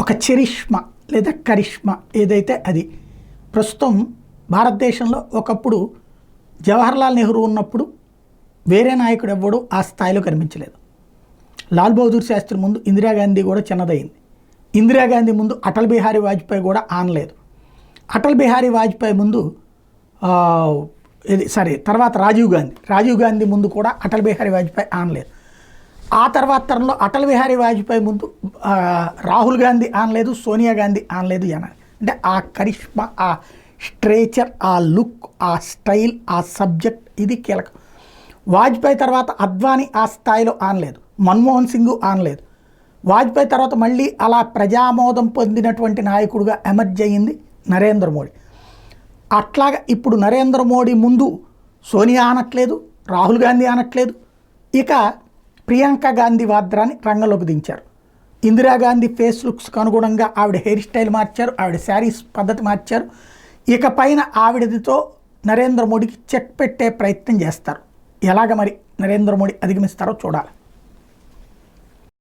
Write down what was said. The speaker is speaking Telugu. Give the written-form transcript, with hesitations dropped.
ఒక చరిష్మా లేదా కరిష్మా ఏదైతే అది ప్రస్తుతం భారతదేశంలో ఒకప్పుడు జవహర్లాల్ నెహ్రూ ఉన్నప్పుడు వేరే నాయకుడు ఎవ్వడు ఆ స్థాయిలో కనిపించలేదు. లాల్ బహదూర్ శాస్త్రి ముందు ఇందిరాగాంధీ కూడా చిన్నదయింది. ఇందిరాగాంధీ ముందు అటల్ బిహారీ వాజ్పేయి కూడా ఆనలేదు. అటల్ బిహారీ వాజ్పేయి ముందు తర్వాత రాజీవ్ గాంధీ ముందు కూడా అటల్ బిహారీ వాజ్పేయి ఆనలేదు. ఆ తర్వాత తరంలో అటల్ బిహారీ వాజ్పేయి ముందు రాహుల్ గాంధీ ఆనలేదు, సోనియా గాంధీ ఆనలేదు. అంటే ఆ కరిష్మా, ఆ స్ట్రేచర్, ఆ లుక్, ఆ స్టైల్, ఆ సబ్జెక్ట్ ఇది కీలకం. వాజ్పేయి తర్వాత అద్వానీ ఆ స్థాయిలో ఆనలేదు, మన్మోహన్ సింగ్ ఆనలేదు. వాజ్పేయి తర్వాత మళ్ళీ అలా ప్రజామోదం పొందినటువంటి నాయకుడిగా ఎమర్జ్ అయ్యింది నరేంద్ర మోడీ. అట్లాగా ఇప్పుడు నరేంద్ర మోడీ ముందు సోనియా అనట్లేదు, రాహుల్ గాంధీ అనట్లేదు. ఇక ప్రియాంక గాంధీ వాద్రాని రంగంలోకి దించారు. ఇందిరాగాంధీ ఫేస్ లుక్స్కి అనుగుణంగా ఆవిడ హెయిర్ స్టైల్ మార్చారు, ఆవిడ శారీస్ పద్ధతి మార్చారు. ఇక పైన ఆవిడదితో నరేంద్ర మోడీకి చెక్ పెట్టే ప్రయత్నం చేస్తారు. ఎలాగ మరి నరేంద్ర మోడీ అధిగమిస్తారో చూడాలి.